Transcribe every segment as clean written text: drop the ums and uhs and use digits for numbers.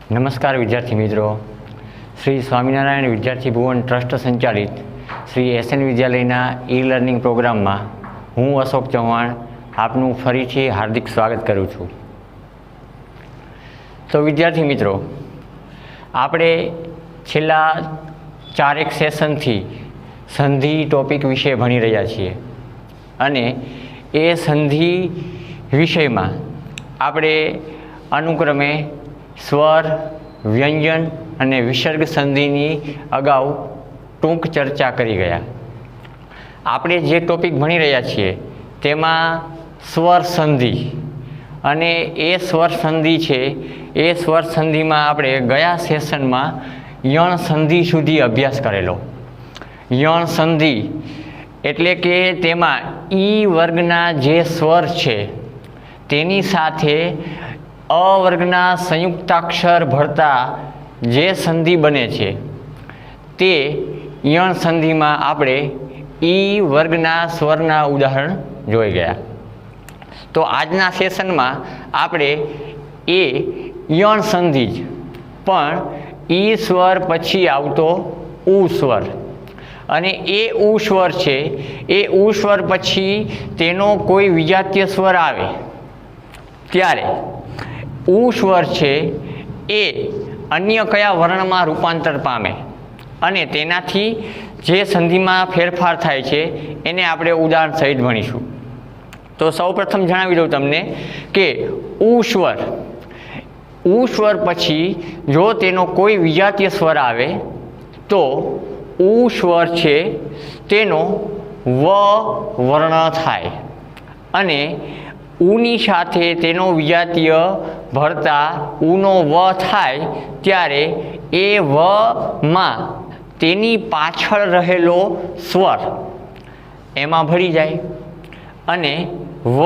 નમસ્કાર વિદ્યાર્થી મિત્રો, શ્રી સ્વામિનારાયણ વિદ્યાર્થી ભુવન ટ્રસ્ટ સંચાલિત શ્રી એસએન વિદ્યાલયના ઈ લર્નિંગ પ્રોગ્રામમાં હું અશોક ચૌહાણ આપનું ફરીથી હાર્દિક સ્વાગત કરું છું. તો વિદ્યાર્થી મિત્રો, આપણે છેલ્લા 4 સેશનથી સંધિ ટોપિક વિશે ભણી રહ્યા છીએ અને એ સંધિ વિષયમાં આપણે અનુક્રમે સ્વર, વ્યંજન અને વિસર્ગ સંધિની અગાઉ ટૂંક ચર્ચા કરી ગયા. આપણે જે ટોપિક ભણી રહ્યા છીએ તેમાં સ્વર સંધિ અને એ સ્વર સંધિ છે એ સ્વર સંધિમાં આપણે ગયા સેશનમાં યણ સંધિ સુધી અભ્યાસ કરેલો. યણ સંધિ એટલે કે તેમાં ઈ વર્ગના જે સ્વર છે તેની સાથે અ વર્ગના સંયુક્તાક્ષર ભળતા જે સંધિ બને છે તે યણ સંધિમાં આપણે ઈ વર્ગના સ્વરના ઉદાહરણ જોઈ ગયા. તો આજના સેશનમાં આપણે એ યણ સંધિ જ પણ ઈ સ્વર પછી આવતો ઉ સ્વર અને એ ઉ સ્વર છે એ ઉ સ્વર પછી તેનો કોઈ વિજાતીય સ્વર આવે ત્યારે ઉ સ્વર છે એ અન્ય કયા વર્ણમાં રૂપાંતર પામે અને તેનાથી જે સંધિમાં ફેરફાર થાય છે એને આપણે ઉદાહરણ સહિત ભણીશું. તો સૌપ્રથમ જણાવી દઉં તમને કે ઉ સ્વર પછી જો તેનો કોઈ વિજાતીય સ્વર આવે તો ઉ સ્વર છે તેનો વ વર્ણ થાય અને ઉની સાથે તેનો વિજાતીય ભળતા ઉનો વ થાય ત્યારે એ વમાં તેની પાછળ રહેલો સ્વર એમાં ભળી જાય અને વ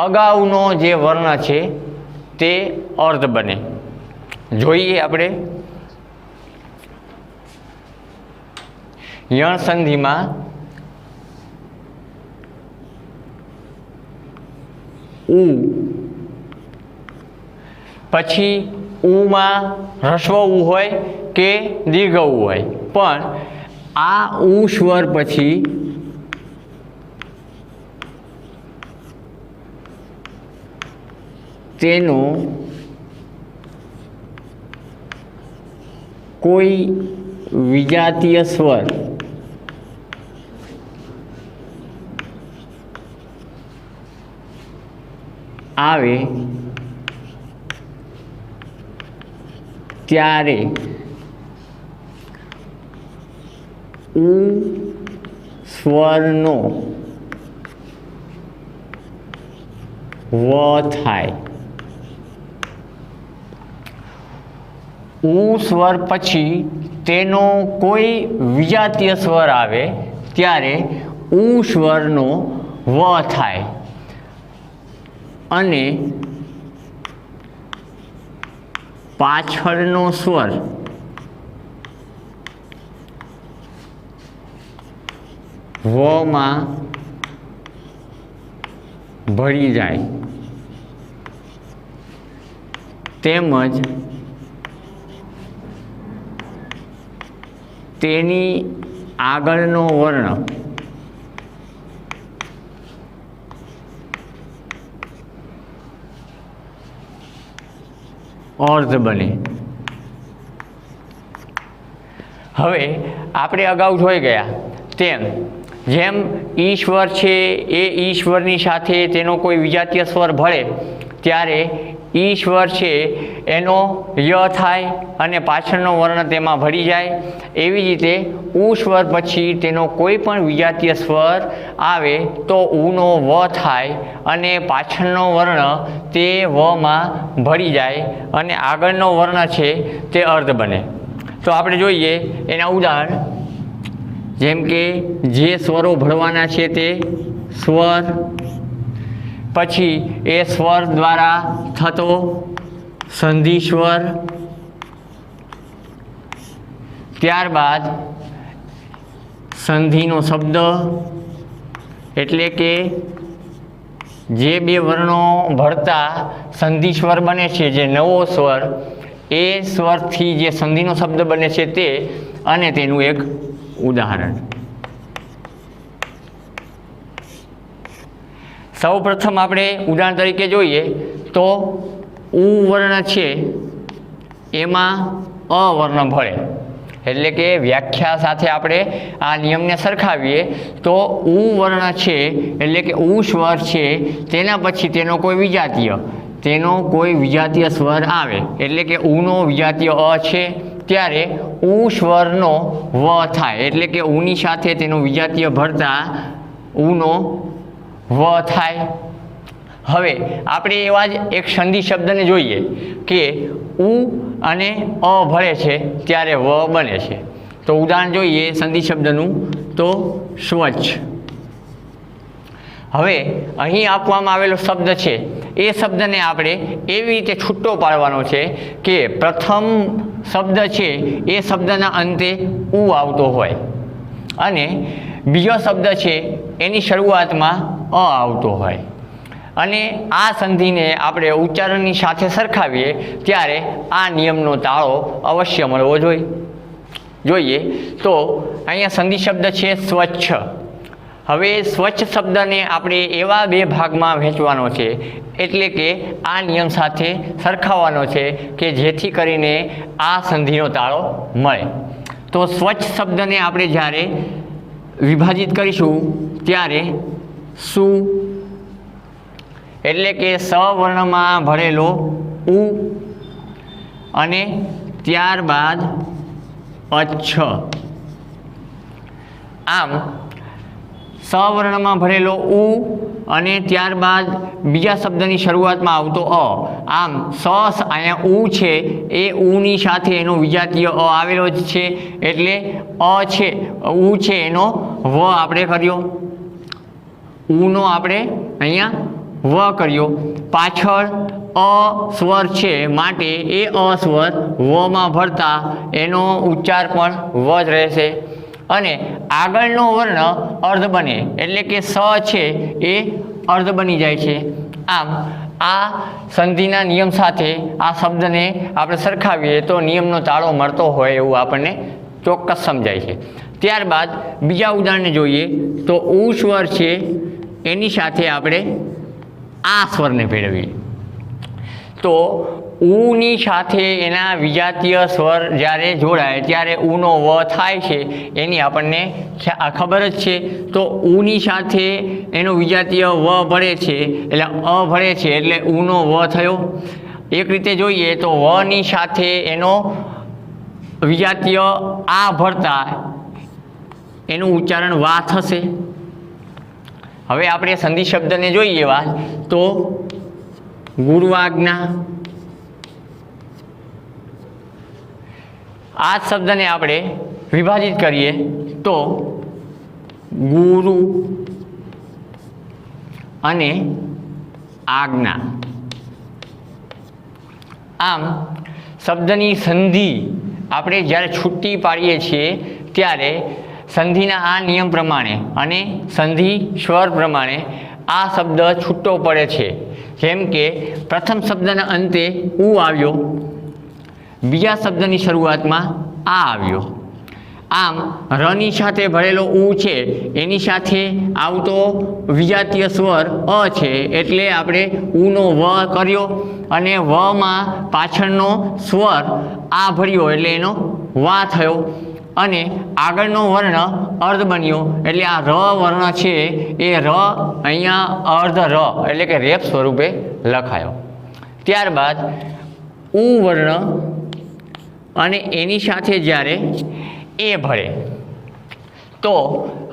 અગાઉનો જે વર્ણ છે તે અર્ધ બને. જોઈએ આપણે યણ સંધિમાં ઉ પછી ઉમાં હ્રસ્વ ઉ હોય કે દીર્ઘ ઉ હોય પણ આ ઉ સ્વર પછી તેનો કોઈ વિજાતીય સ્વર આવે ત્યારે ઉ સ્વરનો વ થાય. ઉ સ્વર પછી તેનો કોઈ વિજાતીય સ્વર આવે ત્યારે ઉ સ્વરનો વ થાય અને પાછળનો સ્વર વમાં ભળી જાય તેમજ તેની આગળનો વર્ણ અર્ધ બને. હવે આપણે અગાઉ જોઈ ગયા તેમ જેમ ઈશ્વર છે એ ઈશ્વરની સાથે તેનો કોઈ વિજાતીય સ્વર ભળે ત્યારે ઈશ્વર છે એનો ય થાય અને પાછળનો વર્ણ તેમાં ભળી જાય. એવી રીતે ઉ સ્વર પછી તેનો કોઈ પણ વિજાતીય સ્વર આવે તો ઉનો વ થાય અને પાછળનો વર્ણ તે વમાં ભળી જાય અને આગળનો વર્ણ છે તે અર્ધ બને. તો આપણે જોઈએ એના ઉદાહરણ. જેમ કે જે સ્વરો ભળવાના છે તે સ્વર, પછી એ સ્વર દ્વારા થતો સંધિ સ્વર, ત્યારબાદ સંધિનો શબ્દ એટલે કે જે બે વર્ણો ભળતા સંધિ સ્વર બને છે, જે નવો સ્વર એ સ્વરથી જે સંધિનો શબ્દ બને છે તે અને તેનું એક ઉદાહરણ. સૌ પ્રથમ આપણે ઉદાહરણ તરીકે જોઈએ તો ઉ વર્ણ છે એમાં અ વર્ણ ભળે, એટલે કે વ્યાખ્યા સાથે આપણે આ નિયમને સરખાવીએ તો ઉ વર્ણ છે એટલે કે ઉ સ્વર છે તેના પછી તેનો કોઈ વિજાતીય સ્વર આવે, એટલે કે ઉનો વિજાતીય અ છે ત્યારે ઉ સ્વરનો વ થાય, એટલે કે ઉની સાથે તેનો વિજાતીય ભળતા ઉનો વ થાય. હવે આપણે એવા જ એક સંધિ શબ્દને જોઈએ કે ઉ અને અ ભળે છે ત્યારે વ બને છે. તો ઉદાહરણ જોઈએ સંધિ શબ્દનું તો સ્વચ્છ. હવે અહીં આપવામાં આવેલો શબ્દ છે એ શબ્દને આપણે એવી રીતે છૂટો પાડવાનો છે કે પ્રથમ શબ્દ છે એ શબ્દના અંતે ઉ આવતો હોય અને બીજો શબ્દ છે એની શરૂઆતમાં અ આવતો હોય, અને આ સંધિને આપણે ઉચ્ચારણની સાથે સરખાવીએ ત્યારે આ નિયમનો તાળો અવશ્ય મળવો જોઈએ. તો અહીંયા સંધિ શબ્દ છે સ્વચ્છ. હવે સ્વચ્છ શબ્દને આપણે એવા બે ભાગમાં વહેંચવાનો છે, એટલે કે આ નિયમ સાથે સરખાવવાનો છે કે જેથી કરીને આ સંધિનો તાળો મળે. તો સ્વચ્છ શબ્દને આપણે જ્યારે વિભાજિત કરીશું ત્યારે સુ એટલે કે સ વર્ણમાં ભરેલો ઉ અને ત્યારબાદ અચ્છ. આમ સ વર્ણમાં ભરેલો ઉ અને ત્યારબાદ બીજા શબ્દની શરૂઆતમાં આવતો અ. આમ અહીંયા ઉ છે એ ઉની સાથે એનો વિજાતીય અ આવેલો જ છે, એટલે અ છે ઉ છે એનો વ આપણે કર્યો, ઉનો આપણે અહીંયા વ કર્યો. પાછળ અ સ્વર છે માટે એ અ સ્વર વમાં ભળતા એનો ઉચ્ચાર પણ વ જ રહેશે, અને આગળનો વર્ણ અર્ધ બને, એટલે કે સ છે એ અર્ધ બની જાય છે. આમ આ સંધિના નિયમ સાથે આ શબ્દને આપણે સરખાવીએ તો નિયમનો તાળો મળતો હોય એવું આપણને ચોક્કસ સમજાય છે. ત્યારબાદ બીજા ઉદાહરણને જોઈએ તો ઉ સ્વર છે એની સાથે આપણે આ સ્વરને ભેળવીએ તો ઉની સાથે એના વિજાતીય સ્વર જ્યારે જોડાય ત્યારે ઉનો વ થાય છે એની આપણને ખબર જ છે. તો ઉની સાથે એનો વિજાતીય વ ભળે છે એટલે અ ભળે છે એટલે ઉનો વ થયો. એક રીતે જોઈએ તો વની સાથે એનો વિજાતીય આ ભળતા એનું ઉચ્ચારણ વા થશે. હવે આપણે સંધિ શબ્દને જોઈએ તો ગુરુઆજ્ઞા. આ શબ્દને આપણે વિભાજિત કરીએ તો ગુરુ અને આજ્ઞા. આમ શબ્દની સંધિ આપણે જ્યારે છૂટી પાડીએ છીએ ત્યારે સંધિના આ નિયમ પ્રમાણે અને સંધિ સ્વર પ્રમાણે આ શબ્દ છૂટો પડે છે. જેમ કે પ્રથમ શબ્દના અંતે ઉ આવ્યો, બીજા શબ્દની શરૂઆતમાં આ આવ્યો. આમ રની સાથે ભરેલો ઉ છે એની સાથે આવતો વિજાતીય સ્વર અ છે એટલે આપણે ઉનો વ કર્યો અને વમાં પાછળનો સ્વર આ ભર્યો એટલે એનો વા થયો, અને આગળનો વર્ણ અર્ધ બન્યો એટલે આ ર વર્ણ છે એ ર અહીંયા અર્ધ ર એટલે કે રેપ સ્વરૂપે લખાયો. ત્યારબાદ ઉ વર્ણ અને એની સાથે જ્યારે એ ભળે તો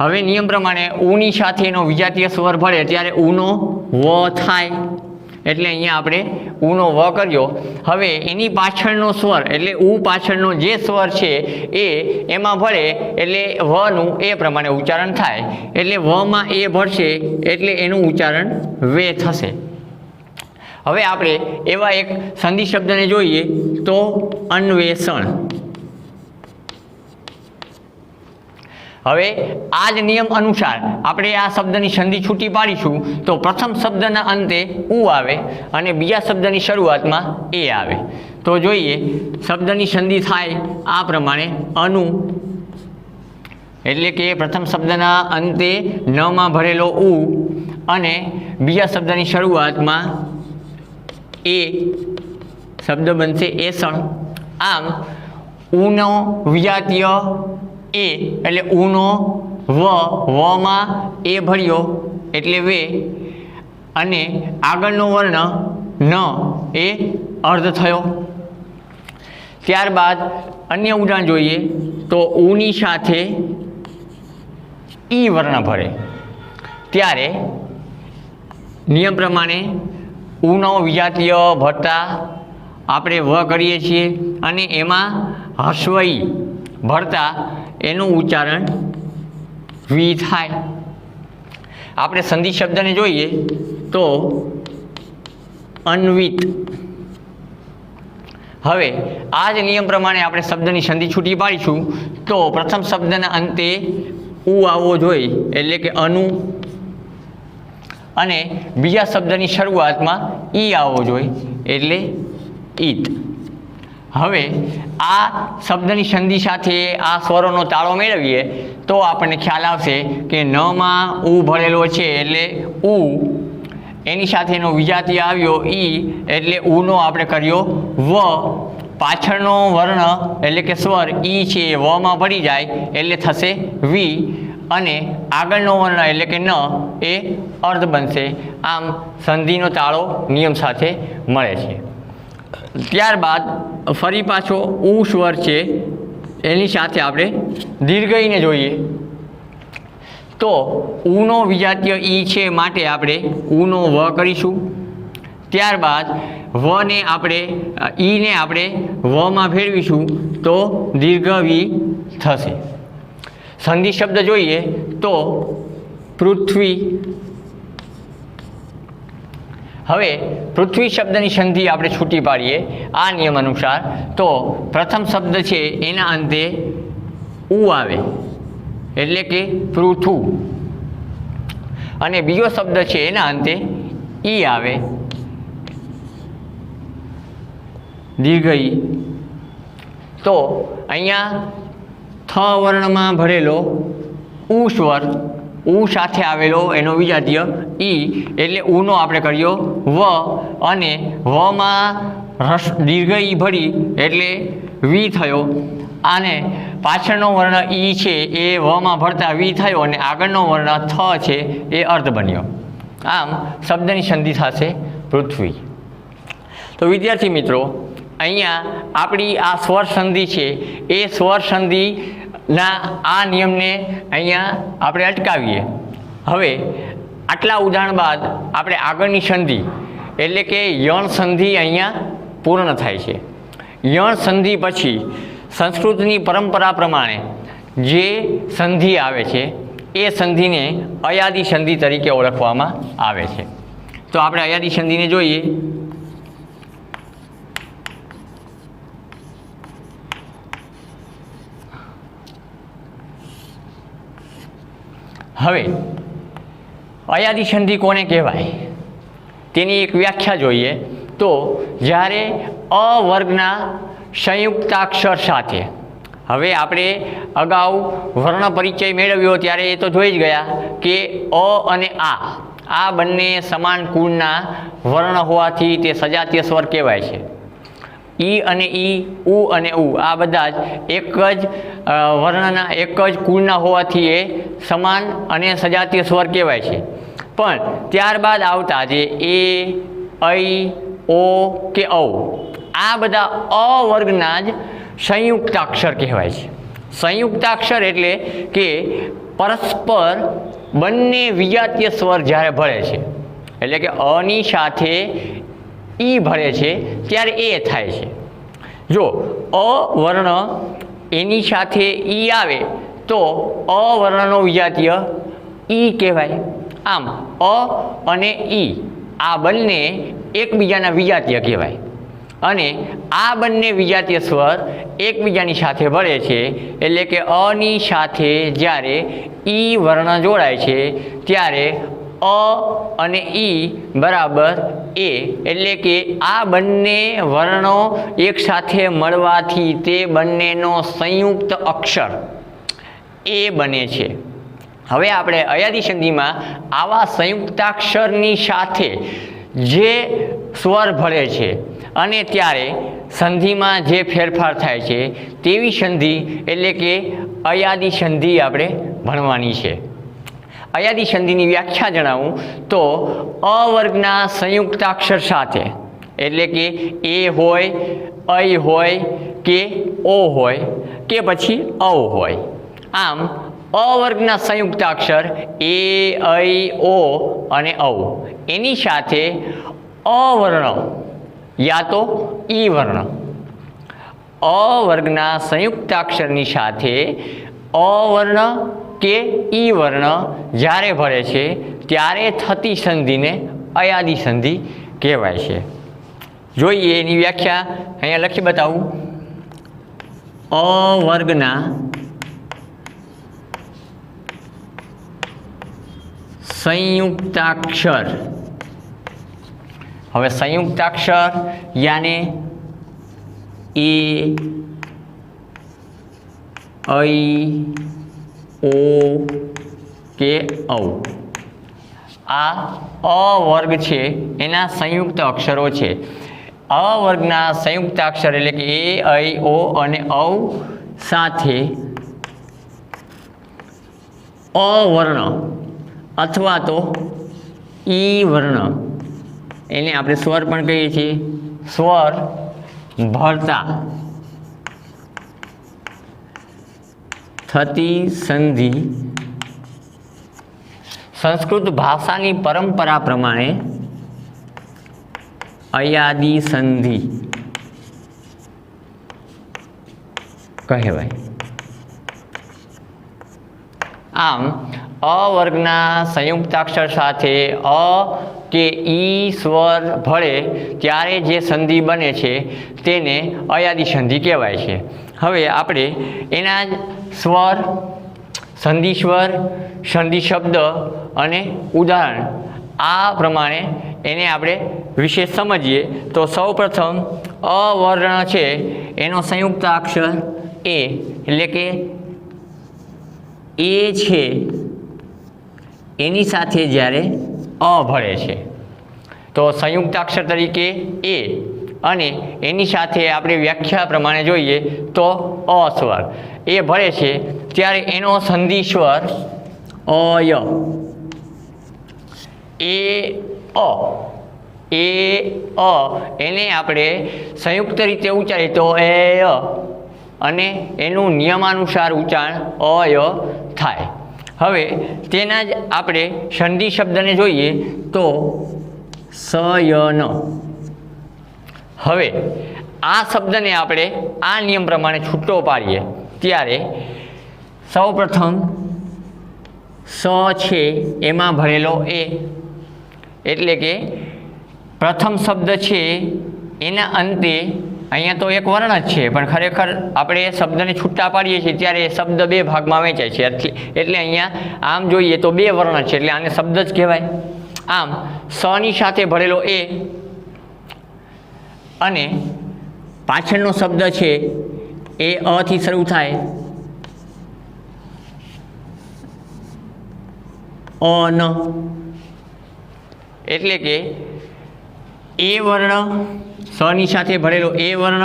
હવે નિયમ પ્રમાણે ઉની સાથે એનો વિજાતીય સ્વર ભળે ત્યારે ઉનો વ થાય, એટલે અહીંયા આપણે ઉનો વ કર્યો. હવે એની પાછળનો સ્વર એટલે ઉ પાછળનો જે સ્વર છે એમાં ભળે એટલે વનું એ પ્રમાણે ઉચ્ચારણ થાય, એટલે વમાં એ ભળશે એટલે એનું ઉચ્ચારણ વે થશે. હવે આપણે એવા એક સંધિ શબ્દને જોઈએ તો અન્વેષણ. હવે આ જ નિયમ અનુસાર આપણે આ શબ્દની સંધિ છૂટી પાડીશું તો પ્રથમ શબ્દના અંતે ઉ આવે અને બીજા શબ્દની શરૂઆતમાં એ આવે. તો જોઈએ શબ્દની સંધિ થાય આ પ્રમાણે અનુ, એટલે કે પ્રથમ શબ્દના અંતે નમાં ભરેલો ઉ અને બીજા શબ્દની શરૂઆતમાં એ શબ્દ બનશે એસણ. આમ ઉનો વિજાતીય એ એટલે ઉનો વમાં એ ભર્યો એટલે વે અને આગળનો વર્ણ ન એ અર્ધ થયો. ત્યારબાદ અન્ય ઉદાહરણ જોઈએ તો ઉની સાથે ઈ વર્ણ ભરે ત્યારે નિયમ પ્રમાણે ઉનો વિજાતીય ભરતા આપણે વ કરીએ છીએ અને એમાં હસ્વઈ ભરતા એનું ઉચ્ચારણ વી થાય. આપણે સંધિ શબ્દને જોઈએ તો અન્વિત. હવે આ જ નિયમ પ્રમાણે આપણે શબ્દની સંધિ છૂટી પાડીશું તો પ્રથમ શબ્દના અંતે ઉ આવવો જોઈએ એટલે કે અનુ અને બીજા શબ્દની શરૂઆતમાં ઈ આવવો જોઈએ એટલે ઈત. હવે આ શબ્દની સંધિ સાથે આ સ્વરોનો તાળો મેળવીએ તો આપણને ખ્યાલ આવશે કે નમાં ઉ ભરેલો છે એટલે ઉ, એની સાથેનો વિજાતીય આવ્યો ઈ એટલે ઉનો આપણે કર્યો વ, પાછળનો વર્ણ એટલે કે સ્વર ઈ છે એ વમાં ભરી જાય એટલે થશે વી અને આગળનો વર્ણ એટલે કે ન એ અર્ધ બનશે. આમ સંધિનો તાળો નિયમ સાથે મળે છે. ત્યારબાદ ફરી પાછો ઉ સ્વર છે એની સાથે આપણે દીર્ઘઈને જોઈએ તો ઉનો વિજાતીય ઈ છે માટે આપણે ઉનો વ કરીશું. ત્યારબાદ વને આપણે ઈને આપણે વમાં ફેરવીશું તો દીર્ઘ વી થશે. સંધિ શબ્દ જોઈએ તો પૃથ્વી. હવે પૃથ્વી શબ્દની સંધિ આપણે છૂટી પાડીએ આ નિયમ અનુસાર તો પ્રથમ શબ્દ છે એના અંતે ઉ આવે એટલે કે પૃથુ અને બીજો શબ્દ છે એના અંતે ઈ આવે દીર્ઘ ઈ. તો અહીંયા થ વર્ણમાં ભરેલો ઉ સ્વર ઉ સાથે આવેલો એનો વિજાતીય ઈ એટલે ઉનો આપણે કર્યો વ અને વમાં દીર્ઘ ઈ ભરી એટલે વી થયો અને પાછળનો વર્ણ ઈ છે એ વમાં ભરતા વી થયો અને આગળનો વર્ણ થ છે એ અર્ધ બન્યો. આમ શબ્દની સંધિ થશે પૃથ્વી. તો વિદ્યાર્થી મિત્રો અહીંયા આપણી આ સ્વર સંધિ છે એ સ્વર સંધિના આ નિયમને અહીંયા આપણે અટકાવીએ. હવે આટલા ઉદાહરણ બાદ આપણે આગળની સંધિ એટલે કે યણ સંધિ અહીંયા પૂર્ણ થાય છે. યણ સંધિ પછી સંસ્કૃતની પરંપરા પ્રમાણે જે સંધિ આવે છે એ સંધિને અયાદી સંધિ તરીકે ઓળખવામાં આવે છે. તો આપણે અયાદી સંધિને જોઈએ. હવે અયાદી સંધિ કોને કહેવાય તેની એક વ્યાખ્યા જોઈએ તો જ્યારે અ વર્ગના સંયુક્તાક્ષર સાથે, હવે આપણે અગાઉ વર્ણ પરિચય મેળવ્યો ત્યારે એ તો જોઈ જ ગયા કે અ અને આ બંને સમાન કુળના વર્ણ હોવાથી તે સજાતીય સ્વર કહેવાય છે. ઈ અને ઈ, ઉ અને ઉ આ બધા જ એક જ વર્ણના એક જ કુળના હોવાથી એ સમાન અને સજાતીય સ્વર કહેવાય છે. પણ ત્યારબાદ આવતા જે એ, ઐ, ઓ કે ઔ આ બધા અ વર્ગના જ સંયુક્તાક્ષર કહેવાય છે. સંયુક્તાક્ષર એટલે કે પરસ્પર બંને વિજાતીય સ્વર જ્યારે ભળે છે એટલે કે અની સાથે ઈ ભળે છે ત્યારે એ થાય છે. જો અ વર્ણ એની સાથે ઈ આવે તો અ વર્ણનો વિજાતીય ઈ કહેવાય. આમ અ અને ઈ આ બંને એકબીજાના વિજાતીય કહેવાય અને આ બંને વિજાતીય સ્વર એકબીજાની સાથે ભળે છે, એટલે કે અની સાથે જ્યારે ઈ વર્ણ જોડાય છે ત્યારે અ અને ઈ બરાબર એ, એટલે કે આ બંને વર્ણો એકસાથે મળવાથી તે બંનેનો સંયુક્ત અક્ષર એ બને છે. હવે આપણે અયાદી સંધિમાં આવા સંયુક્તાક્ષરની સાથે જે સ્વર ભળે છે અને ત્યારે સંધિમાં જે ફેરફાર થાય છે તેવી સંધિ એટલે કે અયાદી સંધિ આપણે ભણવાની છે. અયાદી સંધિની વ્યાખ્યા જણાવું તો અ વર્ગના સંયુક્તાક્ષર સાથે, એટલે કે એ હોય, ઐ હોય કે ઓ હોય કે પછી ઔ હોય, આમ અ વર્ગના સંયુક્તાક્ષર એ, ઐ, ઓ અને ઔ એની સાથે અ વર્ણ યા તો ઈ વર્ણ, અ વર્ગના સંયુક્તાક્ષરની સાથે અ વર્ણ કે ઈ વર્ણ જ્યારે ભળે છે ત્યારે થતી સંધિને અયાદી સંધિ કહેવાય છે. જોઈએ એની વ્યાખ્યા અહીંયા લખી બતાવું. અ વર્ગના સંયુક્તાક્ષર, હવે સંયુક્તાક્ષર યાને એ, ઐ, ઓ કે ઔ, આ અ વર્ગ છે એના સંયુક્ત અક્ષરો છે. અ વર્ગના સંયુક્તાક્ષર એટલે કે એ, ઐ, ઓ અને ઔ સાથે અ વર્ણ અથવા તો ઈ વર્ણ, એને આપણે સ્વર પણ કહીએ છીએ, સ્વર ભળતા થતી સંધિ સંસ્કૃત ભાષાની પરંપરા પ્રમાણે અયાદી સંધિ કહેવાય. આમ અ વર્ગના સંયુક્તાક્ષર સાથે અ કે ઈ સ્વર ભળે ત્યારે જે સંધિ બને છે તેને અયાદી સંધિ કહેવાય છે. હવે આપણે એના જ સ્વર, સંધિ સ્વર, સંધિ શબ્દ અને ઉદાહરણ આ પ્રમાણે એને આપણે વિશે સમજીએ. તો સૌપ્રથમ અ વર્ણ છે એનો સંયુક્તાક્ષર એ, એટલે કે એ છે એની સાથે જ્યારે અ ભળે છે તો સંયુક્તાક્ષર તરીકે એ, અને એની સાથે આપણે વ્યાખ્યા પ્રમાણે જોઈએ તો અ સ્વર એ ભળે છે ત્યારે એનો સંધિ સ્વર અય, એ અ, એ અ એને આપણે સંયુક્ત રીતે ઉચ્ચારીએ તો એ અ, અને એનું નિયમાનુસાર ઉચ્ચારણ અય થાય. હવે તેના જ આપણે સંધિ શબ્દને જોઈએ તો સયન. હવે આ શબ્દને આપણે આ નિયમ પ્રમાણે છૂટો પાડીએ ત્યારે સૌપ્રથમ સ છે એમાં ભરેલો એ, એટલે કે પ્રથમ શબ્દ છે એના અંતે અહીંયા તો એક વર્ણ જ છે પણ ખરેખર આપણે એ શબ્દને છૂટા પાડીએ છીએ ત્યારે એ શબ્દ બે ભાગમાં વહેંચાય છે, એટલે અહીંયા આમ જોઈએ તો બે વર્ણ છે એટલે આને શબ્દ જ કહેવાય. આમ સની સાથે ભરેલો એ અને પાછળનો શબ્દ છે એ અ થી શરૂ થાય, અન, એટલે કે એ વર્ણ, સની સાથે ભરેલો એ વર્ણ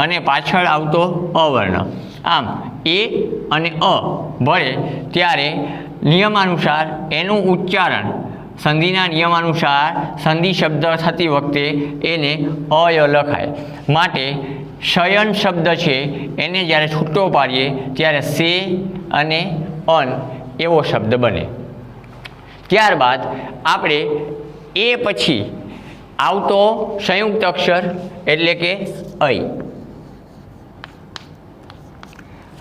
અને પાછળ આવતો અવર્ણ. આમ એ અને અ ભળે ત્યારે નિયમાનુસાર એનું ઉચ્ચારણ સંધિના નિયમાનુસાર સંધિ શબ્દ થતી વખતે એને અય લખાય. માટે શયન શબ્દ છે એને જ્યારે છૂટો પાડીએ ત્યારે સે અને અન એવો શબ્દ બને. ત્યારબાદ આપણે એ પછી આવતો સંયુક્ત અક્ષર એટલે કે ઐ.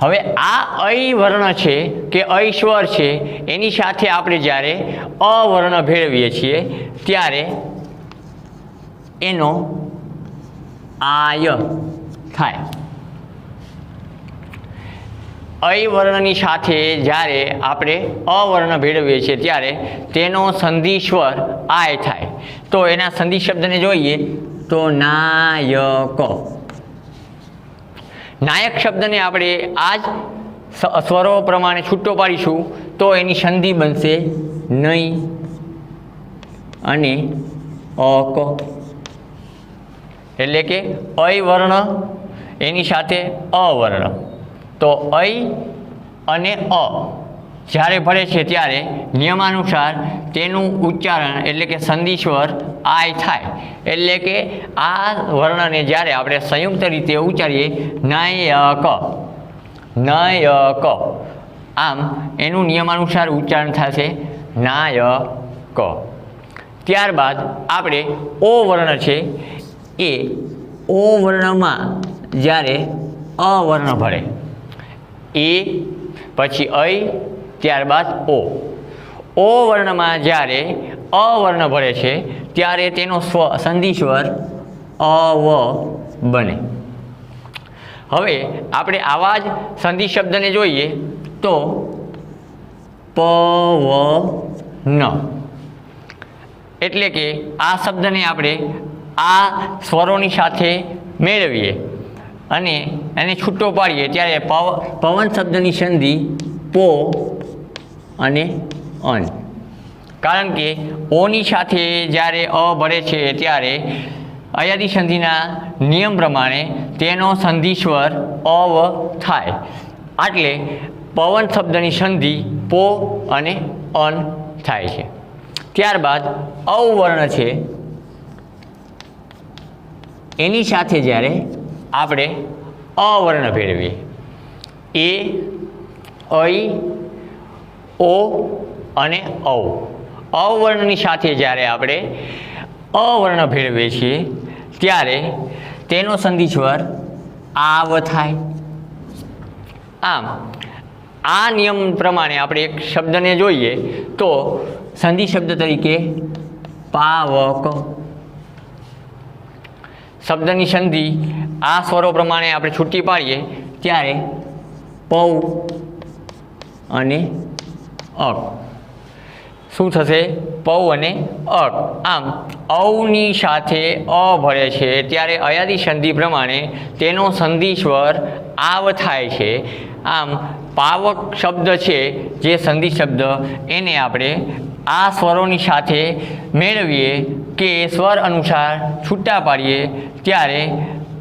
હવે આ ઐ વર્ણ છે કે ઐ સ્વર છે એની સાથે આપણે જ્યારે અ વર્ણ ભેળવીએ છીએ ત્યારે એનો આય થાય. અય વર્ણની સાથે જ્યારે આપણે અવર્ણ ભેળવીએ છીએ ત્યારે તેનો સંધિ સ્વર આય થાય. તો એના સંધિ શબ્દને જોઈએ તો નાયક. નાયક શબ્દને આપણે આ જ સ્વરો પ્રમાણે છૂટો પાડીશું તો એની સંધિ બનશે નહીં અને અક. એટલે કે અય વર્ણ એની સાથે અવર્ણ. તો અય અને અ જ્યારે ભળે છે ત્યારે નિયમાનુસાર તેનું ઉચ્ચારણ એટલે કે સંધિ સ્વર આય થાય. એટલે કે આ વર્ણને જ્યારે આપણે સંયુક્ત રીતે ઉચ્ચારીએ નાયક નાયક, આમ એનું નિયમાનુસાર ઉચ્ચારણ થશે નાયક. ત્યારબાદ આપણે ઓ વર્ણ છે એ ઓ વર્ણમાં જ્યારે અવર્ણ ભળે એ પછી અય ત્યારબાદ ઓ. ઓ વર્ણમાં જ્યારે અવર્ણ ભળે છે ત્યારે તેનો સંધિ સ્વર અવ બને. હવે આપણે આવા જ સંધિ શબ્દને જોઈએ તો પવન. એટલે કે આ શબ્દને આપણે આ સ્વરોની સાથે મેળવીએ અને એને છૂટો પાડીએ ત્યારે પવન શબ્દની સંધિ પો અને અન. કારણ કે ઓની સાથે જ્યારે અ ભળે છે ત્યારે અયાદી સંધિના નિયમ પ્રમાણે તેનો સંધિ સ્વર અવ થાય. એટલે પવન શબ્દની સંધિ પો અને અન થાય છે. ત્યારબાદ અવર્ણ છે એની સાથે જ્યારે આપણે અવર્ણ ભેળવીએ એ અય ઓ અને ઔ. અવર્ણની સાથે જ્યારે આપણે અવર્ણ ભેળવીએ છીએ ત્યારે તેનો સંધિ સ્વર આવ થાય. આમ આ નિયમ પ્રમાણે આપણે એક શબ્દને જોઈએ તો સંધિ શબ્દ તરીકે પાવક. શબ્દની સંધિ આ સ્વરો પ્રમાણે આપણે છૂટી પાડીએ ત્યારે પૌ અને અક. શું થશે? પૌ અને અક. આમ ઔની સાથે અ ભળે છે ત્યારે અયાદી સંધિ પ્રમાણે તેનો સંધિ સ્વર આવ થાય છે. આમ પાવક શબ્દ છે જે સંધિ શબ્દ એને આપણે આ સ્વરોની સાથે મેળવીએ કે સ્વર અનુસાર છૂટા પાડીએ ત્યારે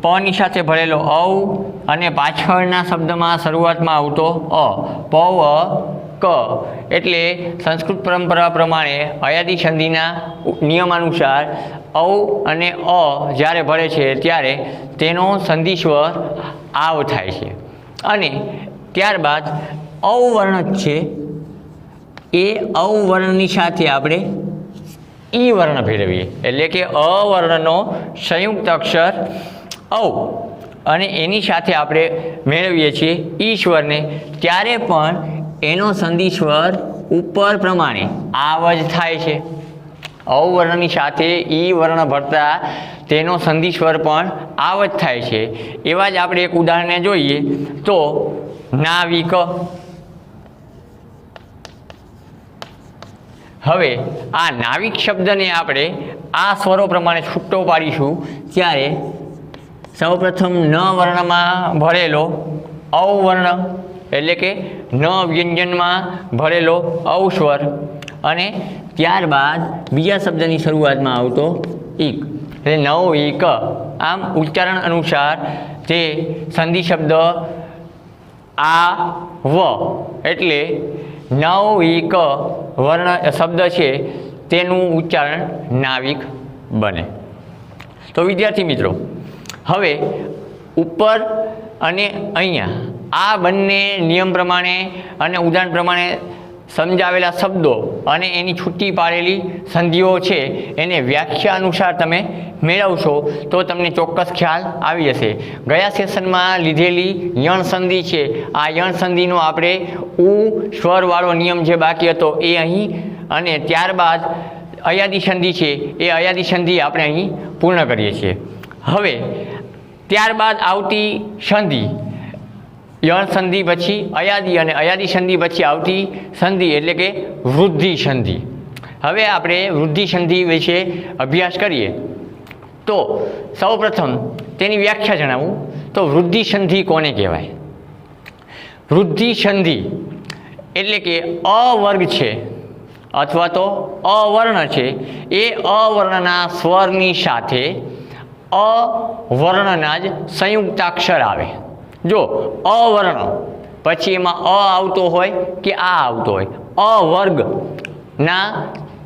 પની સાથે ભળેલો ઔ અને પાછળના શબ્દમાં શરૂઆતમાં આવતો અ પૌ ક. એટલે સંસ્કૃત પરંપરા પ્રમાણે અયાદી સંધિના નિયમાનુસાર ઔ અને અ જ્યારે ભળે છે ત્યારે તેનો સંધિ સ્વર આવ થાય છે. અને ત્યારબાદ અવર્ણ છે એ અવર્ણની સાથે આપણે ઈ વર્ણ ભેળવીએ. એટલે કે અવર્ણનો સંયુક્ત અક્ષર ઔ અને એની સાથે આપણે મેળવીએ છીએ ઈ સ્વરને ત્યારે પણ એનો સંધિ સ્વર ઉપર પ્રમાણે આવ જ થાય છે. અવર્ણની સાથે ઈ વર્ણ ભળતા તેનો સંધિ સ્વર પણ આવ જ થાય છે. એવા જ આપણે એક ઉદાહરણને જોઈએ તો નાવિક. હવે આ નાવિક શબ્દને આપણે આ સ્વરો પ્રમાણે છૂટો પાડીશું ત્યારે સૌપ્રથમ ન વર્ણમાં ભળેલો અવર્ણ એટલે કે ન વ્યંજનમાં ભળેલો અવસ્વર અને ત્યારબાદ બીજા શબ્દની શરૂઆતમાં આવતો ઈક એટલે નવ ઈક. આમ ઉચ્ચારણ અનુસાર તે સંધિ શબ્દ આ વ એટલે નવ ઈક વર્ણ શબ્દ છે તેનું ઉચ્ચારણ નાવિક બને. તો વિદ્યાર્થી મિત્રો, હવે ઉપર અને અહીંયા આ બંને નિયમ પ્રમાણે અને ઉદાહરણ પ્રમાણે સમજાવેલા શબ્દો અને એની છૂટી પાડેલી સંધિઓ છે એને વ્યાખ્યા અનુસાર તમે મેળવશો તો તમને ચોક્કસ ખ્યાલ આવી જશે. ગયા સેશનમાં લીધેલી યણ સંધિ છે, આ યણ સંધિનો આપણે ઉ સ્વરવાળો નિયમ જે બાકી હતો એ અહીં અને ત્યારબાદ અયાદી સંધિ છે એ અયાદી સંધિ આપણે અહીં પૂર્ણ કરીએ છીએ. હવે ત્યારબાદ આવતી સંધિ યણ સંધિ પછી અયાદી અને અયાદી સંધિ પછી આવતી સંધિ એટલે કે વૃદ્ધિ સંધિ. હવે આપણે વૃદ્ધિ સંધિ વિશે અભ્યાસ કરીએ તો સૌપ્રથમ તેની વ્યાખ્યા જણાવું તો વૃદ્ધિ સંધિ કોને કહેવાય? વૃદ્ધિ સંધિ એટલે કે અવર્ગ છે અથવા તો અવર્ણ છે, એ અવર્ણના સ્વરની સાથે અવર્ણના જ સંયુક્તાક્ષર આવે. જો અવર્ણ પછી એમાં અ આવતો હોય કે આ આવતો હોય, અવર્ગના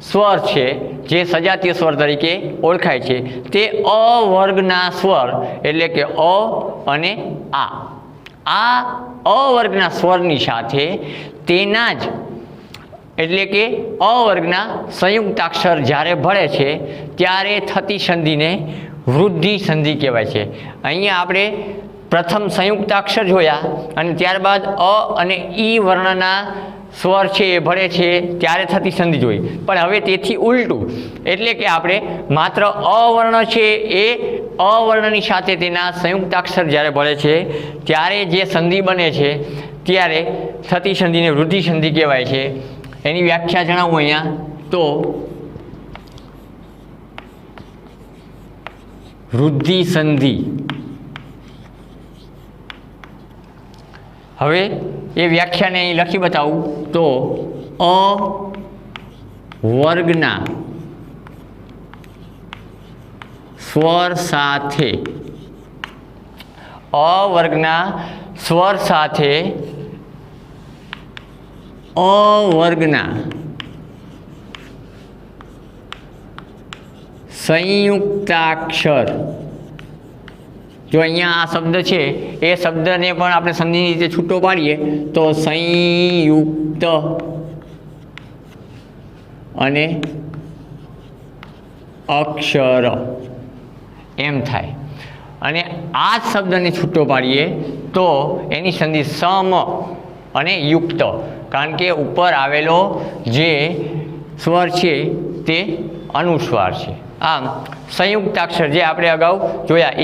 સ્વર છે જે સજાતીય સ્વર તરીકે ઓળખાય છે, તે અવર્ગના સ્વર એટલે કે અ અને આ અવર્ગના સ્વરની સાથે તેના જ એટલે કે અવર્ગના સંયુક્તાક્ષર જ્યારે ભળે છે ત્યારે થતી સંધિને વૃદ્ધિ સંધિ કહેવાય છે. અહીંયા આપણે પ્રથમ સંયુક્તાક્ષર જોયા અને ત્યારબાદ અ અને ઈ વર્ણના સ્વર છે એ ભળે છે ત્યારે થતી સંધિ જોઈ. પણ હવે તેથી ઉલટું એટલે કે આપણે માત્ર અવર્ણ છે એ અવર્ણની સાથે તેના સંયુક્તાક્ષર જ્યારે ભળે છે ત્યારે જે સંધિ બને છે ત્યારે થતી સંધિને વૃદ્ધિ સંધિ કહેવાય છે. એની વ્યાખ્યા જણાવું અહીંયા તો વૃદ્ધિ સંધિ. હવે એ વ્યાખ્યાને અહીં લખી બતાવું તો અવર્ગના સ્વર સાથે અવર્ગના સ્વર સાથે અવર્ગના સંયુક્તાક્ષર. જો અહીંયા આ શબ્દ છે એ શબ્દને પણ આપણે સંધિની રીતે છૂટો પાડીએ તો સંયુક્ત અને અક્ષર એમ થાય. અને આ જ શબ્દને છૂટો પાડીએ તો એની સંધિ સમ અને યુક્ત, કારણ કે ઉપર આવેલો જે સ્વર છે તે અનુસ્વાર છે. આમ સંયુક્તાક્ષર જે આપણે અગાઉ જોયા એ,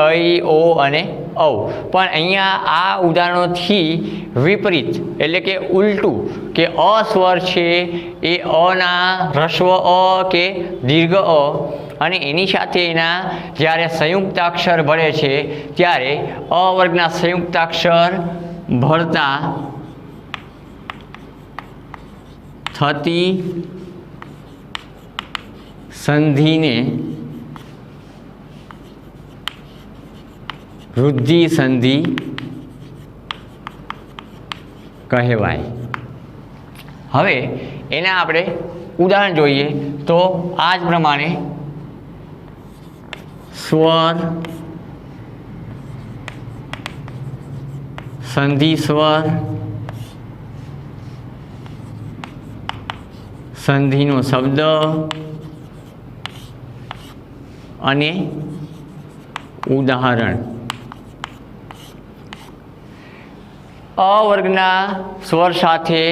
ઐ, ઓ અને ઔ, પણ અહીંયા આ ઉદાહરણોથી વિપરીત એટલે કે ઉલટું કે અ સ્વર છે એ અના હ્રસ્વ અ કે દીર્ઘ અ અને એની સાથે એના જ્યારે સંયુક્તાક્ષર ભળે છે ત્યારે અવર્ગના સંયુક્તાક્ષર ભળતા થતી સંધિને વૃદ્ધિ સંધિ કહેવાય. હવે એના આપણે ઉદાહરણ જોઈએ તો આ જ પ્રમાણે સ્વર, સંધિ સ્વર, સંધિનો શબ્દ અને ઉદાહરણ. અવર્ગના સ્વર સાથે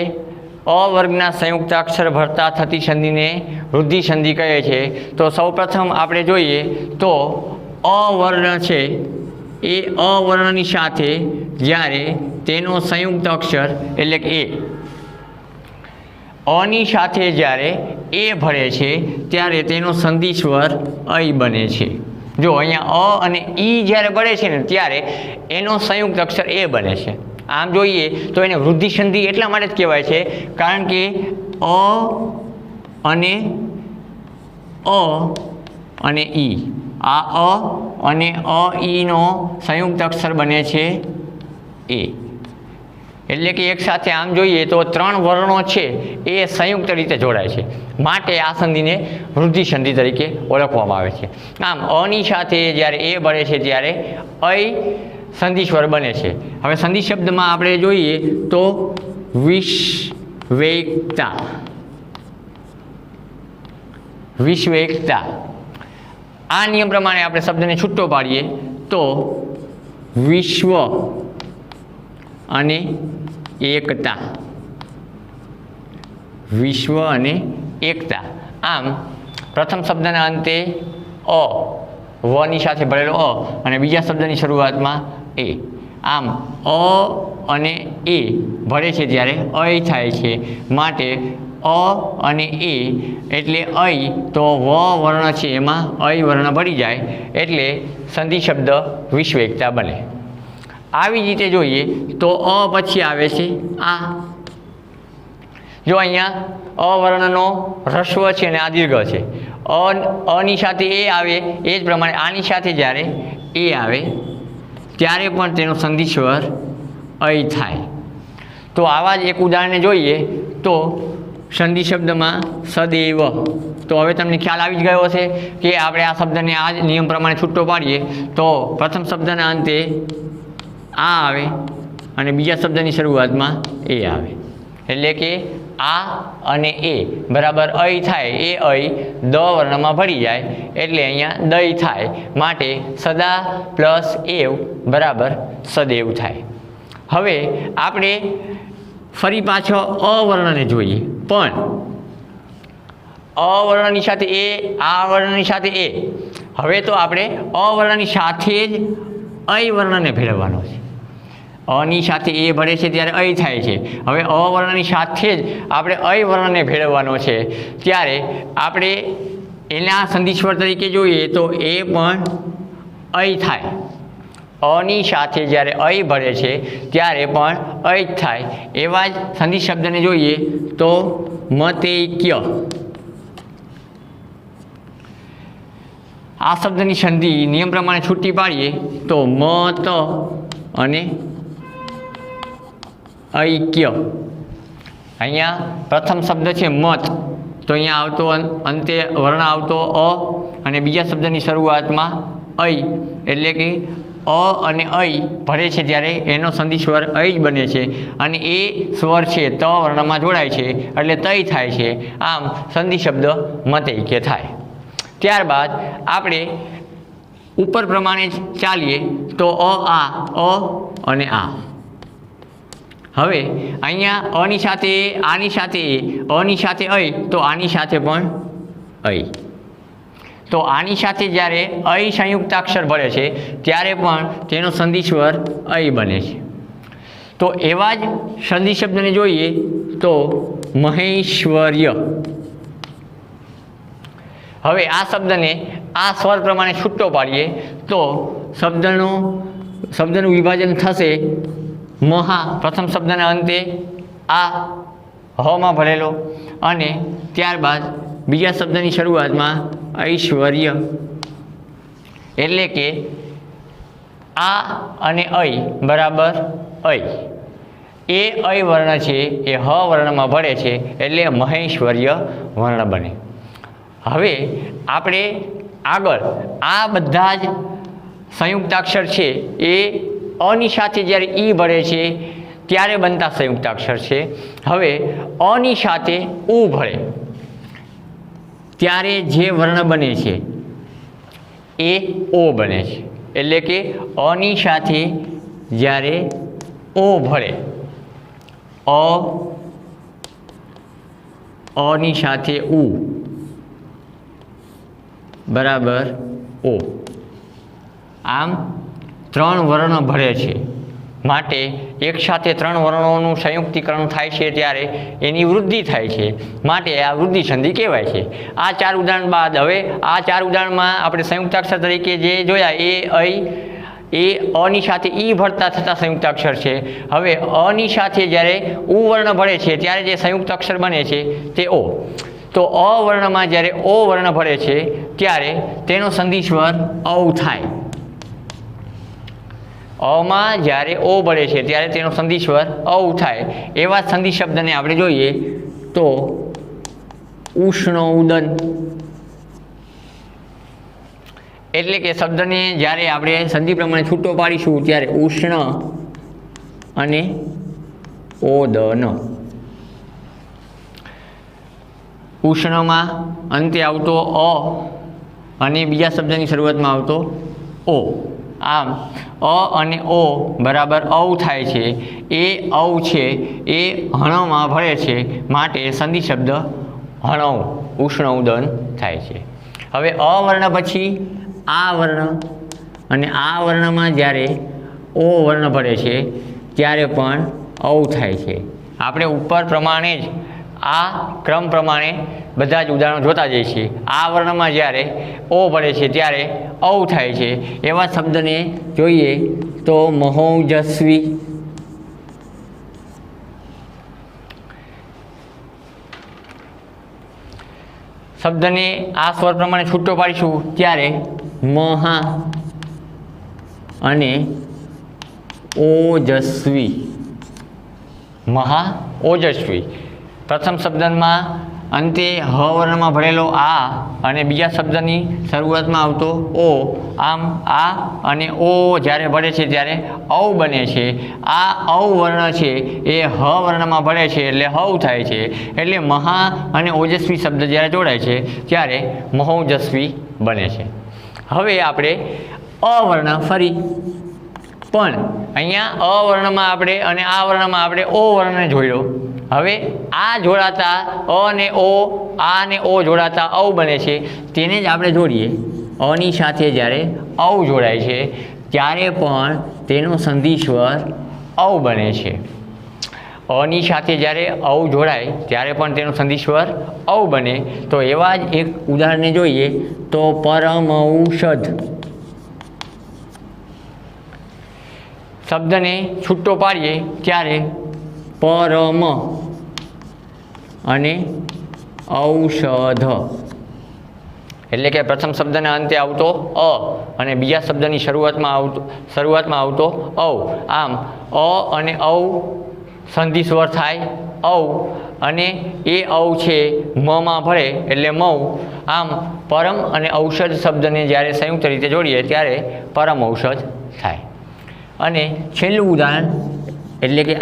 અવર્ગના સંયુક્તાક્ષર ભળતા થતી સંધિને વૃદ્ધિ સંધિ કહે છે. તો સૌપ્રથમ આપણે જોઈએ તો અવર્ણ છે એ અવર્ણની સાથે જ્યારે તેનો સંયુક્ત અક્ષર એટલે કે એ, અની સાથે જ્યારે એ ભળે છે ત્યારે તેનો સંધિ સ્વર ઐ બને છે. જો અહીંયા અ અને ઈ જ્યારે ભળે છે ને ત્યારે એનો સંયુક્ત અક્ષર એ બને છે. આમ જોઈએ તો એને વૃદ્ધિ સંધિ એટલા માટે જ કહેવાય છે કારણ કે અ અને ઈ, આ અ અને ઈનો સંયુક્ત અક્ષર બને છે એ. એટલે કે એક સાથે આમ જોઈએ તો ત્રણ વર્ણો છે એ સંયુક્ત રીતે જોડાય છે, માટે આ સંધિને વૃદ્ધિ સંધિ તરીકે ઓળખવામાં આવે છે. આમ અની સાથે જ્યારે એ ભળે છે ત્યારે ઐ સંધિ સ્વર બને છે. હવે સંધિ શબ્દમાં આપણે જોઈએ તો વિશ્વેકતા. વિશ્વેકતા આ નિયમ પ્રમાણે આપણે શબ્દને છૂટો પાડીએ તો વિશ્વ અને એકતા. વિશ્વ અને એકતા. આમ પ્રથમ શબ્દના અંતે અ વની સાથે ભરેલો અ અને બીજા શબ્દની શરૂઆતમાં એ. આમ અ અને એ ભળે છે ત્યારે અય થાય છે, માટે અ અને એ એટલે અય, તો વ વર્ણ છે એમાં અય વર્ણ ભળી જાય એટલે સંધિ શબ્દ વિશ્વ એકતા બને. આવી રીતે જોઈએ તો અ પછી આવે છે આ. જો અહીંયા અ વર્ણનો હ્રસ્વ છે અને આ દીર્ઘ છે. અની સાથે એ આવે એ જ પ્રમાણે આની સાથે જ્યારે એ આવે ત્યારે પણ તેનો સંધિ સ્વર અય થાય. તો આવા જ એક ઉદાહરણને જોઈએ તો સંધિ શબ્દમાં સદૈવ. તો હવે તમને ખ્યાલ આવી જ ગયો હશે કે આપણે આ શબ્દને આ જ નિયમ પ્રમાણે છૂટો પાડીએ તો પ્રથમ શબ્દના અંતે આ આવે અને બીજા શબ્દની શરૂઆતમાં એ આવે, એટલે કે આ અને એ બરાબર અય થાય. એ અય દ વર્ણમાં ભળી જાય એટલે અહીંયા દય થાય, માટે સદા પ્લસ એવ બરાબર સદૈવ થાય. હવે આપણે ફરી પાછો અ વર્ણને જોઈએ, પણ અ વર્ણની સાથે એ, આ વર્ણની સાથે એ. હવે તો આપણે અ વર્ણની સાથે જ અય વર્ણને ભેળવવાનો છે. અની સાથે એ ભળે છે ત્યારે અય થાય છે. હવે અ વર્ણની સાથે જ આપણે અય વર્ણને ભેળવવાનો છે, ત્યારે આપણે એના સંધિ સ્વર તરીકે જોઈએ તો એ પણ અય થાય. અની સાથે જ્યારે અય ભળે છે ત્યારે પણ અય જ થાય. એવા જ સંધિ શબ્દને જોઈએ તો મતૈક્ય. આ શબ્દની સંધિ નિયમ પ્રમાણે છૂટી પાડીએ તો મત અને ઐક્ય. અહીંયા પ્રથમ શબ્દ છે મત, તો અહીંયા આવતો અંતે વર્ણ આવતો અ અને બીજા શબ્દની શરૂઆતમાં ઐ, એટલે કે અ અને ઐ ભળે છે ત્યારે એનો સંધિ સ્વર ઐ જ બને છે અને એ સ્વર છે ત વર્ણમાં જોડાય છે એટલે તય થાય છે. આમ સંધિ શબ્દ મતૈક્ય થાય. ત્યારબાદ આપણે ઉપર પ્રમાણે ચાલીએ તો આ અને આ. હવે અહીંયા અની સાથે આની સાથે અની સાથે અય, તો આની સાથે પણ અય. તો આની સાથે જ્યારે અય સંયુક્તાક્ષર ભળે છે ત્યારે પણ તેનો સંધિ સ્વર અય બને છે. તો એવા જ સંધિ શબ્દને જોઈએ તો મહેશ્વર્ય. હવે આ શબ્દને આ સ્વર પ્રમાણે છૂટો પાડીએ તો શબ્દનું વિભાજન થશે. મહા પ્રથમ શબ્દના અંતે આ હમાં ભરેલો અને ત્યારબાદ બીજા શબ્દની શરૂઆતમાં ઐશ્વર્ય, એટલે કે આ અને અય બરાબર અય. એ અય વર્ણ છે એ હ વર્ણમાં ભળે છે એટલે મહેશ્વર્ય વર્ણ બને. હવે આપણે આગળ આ બધા જ સંયુક્તાક્ષર છે એ અની સાથે જ્યારે ઈ ભળે છે ત્યારે બનતા સંયુક્તાક્ષર છે. હવે અની સાથે ઉ ભળે ત્યારે જે વર્ણ બને છે એ ઓ બને છે, એટલે કે અની સાથે જ્યારે ઓ ભળે, અની સાથે ઉ બરાબર ઓ. આમ ત્રણ વર્ણ ભળે છે, માટે એક સાથે ત્રણ વર્ણોનું સંયુક્તિકરણ થાય છે ત્યારે એની વૃદ્ધિ થાય છે, માટે આ વૃદ્ધિ સંધિ કહેવાય છે. આ ચાર ઉદાહરણ બાદ હવે આ ચાર ઉદાહરણમાં આપણે સંયુક્તાક્ષર તરીકે જે જોયા એ અય, એ અની સાથે ઈ ભળતા થતા સંયુક્તાક્ષર છે. હવે અની સાથે જ્યારે ઉ વર્ણ ભળે છે ત્યારે જે સંયુક્તાક્ષર બને છે તે ઓ. તો અ વર્ણમાં જ્યારે ઓ વર્ણ ભળે છે ત્યારે તેનો સંધિ સ્વર ઔ થાય. અમાં જ્યારે ઓ ભળે છે ત્યારે તેનો સંધિ સ્વર ઔ થાય. એવા સંધિ શબ્દને આપણે જોઈએ તો ઉષ્ણ ઉદન, એટલે કે શબ્દને જ્યારે આપણે સંધિ પ્રમાણે છૂટો પાડીશું ત્યારે ઉષ્ણ અને ઓદન. ઉષ્ણમાં અંતે આવતો અ અને બીજા શબ્દની શરૂઆતમાં આવતો ઓ. આમ અ અને ઓ બરાબર ઔ થાય છે. એ ઔ છે એ હણમાં ભળે છે, માટે સંધિ શબ્દ હણૌ ઉષ્ણ ઉદન થાય છે. હવે અ વર્ણ પછી આ વર્ણ અને આ વર્ણમાં જ્યારે ઓ વર્ણ ભળે છે ત્યારે પણ ઔ થાય છે. આપણે ઉપર પ્રમાણે જ આ ક્રમ પ્રમાણે બધા જ ઉદાહરણો જોતા જઈએ છીએ. આ વર્ણમાં જ્યારે ઓ ભળે છે ત્યારે ઔ થાય છે. એવા શબ્દને જોઈએ તો મહોજસ્વી, શબ્દને આ સ્વર પ્રમાણે છૂટો પાડીશું ત્યારે મહા અને ઓજસ્વી, મહા ઓજસ્વી. પ્રથમ શબ્દમાં અંતે હ વર્ણમાં ભરેલો આ અને બીજા શબ્દની શરૂઆતમાં આવતો ઓ, આમ આ અને ઓ જ્યારે ભળે છે ત્યારે ઔ બને છે. આ ઔ વર્ણ છે એ હ વર્ણમાં ભળે છે એટલે હૌ થાય છે. એટલે મહા અને ઓજસ્વી શબ્દ જ્યારે જોડાય છે ત્યારે મહોજસ્વી બને છે. હવે આપણે અવર્ણ ફરી પણ અહીંયા અવર્ણમાં આપણે અને આ વર્ણમાં આપણે ઓ વર્ણને જોડ્યો. હવે આ જોડાતા અ અને ઓ, આ અને ઓ જોડાતા ઔ બને છે. તેને જ આપણે જોડીએ. અની સાથે જ્યારે ઔ જોડાય છે ત્યારે પણ તેનો સંધિ સ્વર ઔ બને છે. અની સાથે જ્યારે ઔ જોડાય ત્યારે પણ તેનો સંધિ સ્વર ઔ બને. તો એવા જ એક ઉદાહરણને જોઈએ તો પરમૌષધ. શબ્દને છૂટો પાડીએ ત્યારે પરમ અને ઔષધ, એટલે કે પ્રથમ શબ્દના અંતે આવતો અ અને બીજા શબ્દની શરૂઆતમાં આવતો ઔ. આમ અ અને ઔ સંધિ સ્વર થાય ઔ અને એ ઔ છે મમાં ભળે એટલે મૌ. આમ પરમ અને ઔષધ શબ્દને જ્યારે સંયુક્ત રીતે જોડીએ ત્યારે પરમ ઔષધ થાય. અને છેલ્લું ઉદાહરણ એટલે કે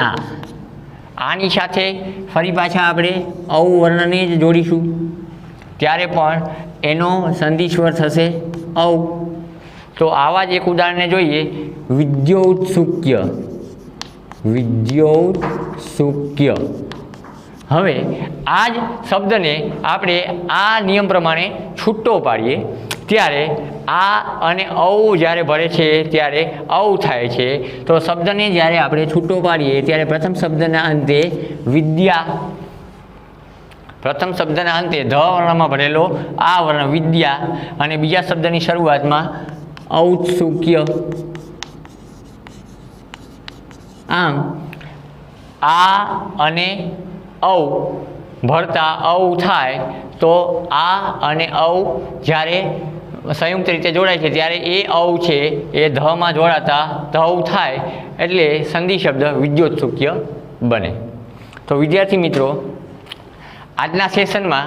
આની સાથે ફરી પાછા આપણે ઔ વર્ણને જ જોડીશું ત્યારે પણ એનો સંધિ સ્વર થશે ઔ. તો આવા જ એક ઉદાહરણને જોઈએ વિદ્યોત્સુક્ય. વિદ્યોત્સુક્ય. હવે આ જ શબ્દને આપણે આ નિયમ પ્રમાણે છૂટો પાડીએ ત્યારે આ અને ઔ જ્યારે ભળે છે ત્યારે ઔ થાય છે. તો શબ્દને જ્યારે આપણે છૂટો પાડીએ ત્યારે પ્રથમ શબ્દના અંતે વિદ્યા, પ્રથમ શબ્દના અંતે ધ વર્ણમાં ભરેલો આ વર્ણ વિદ્યા અને બીજા શબ્દની શરૂઆતમાં ઔત્સુક્ય. આમ આ અને ઔ ભળતા ઔ થાય. તો આ અને ઔ જ્યારે સંયુક્ત રીતે જોડાય છે ત્યારે એ ઔ છે એ ધમાં જોડાતા ધૌ થાય એટલે સંધિ શબ્દ વિદ્યોત્સુક્ય બને. તો વિદ્યાર્થી મિત્રો, આજના સેશનમાં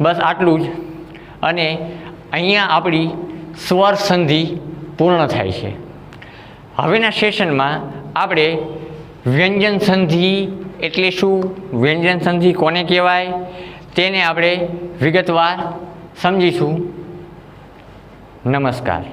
બસ આટલું જ. અને અહીંયા આપણી સ્વર સંધિ પૂર્ણ થાય છે. હવેના સેશનમાં આપણે વ્યંજન સંધિ એટલે શું, વ્યંજન સંધિ કોને કહેવાય તેને આપણે વિગતવાર સમજીશું. નમસ્કાર.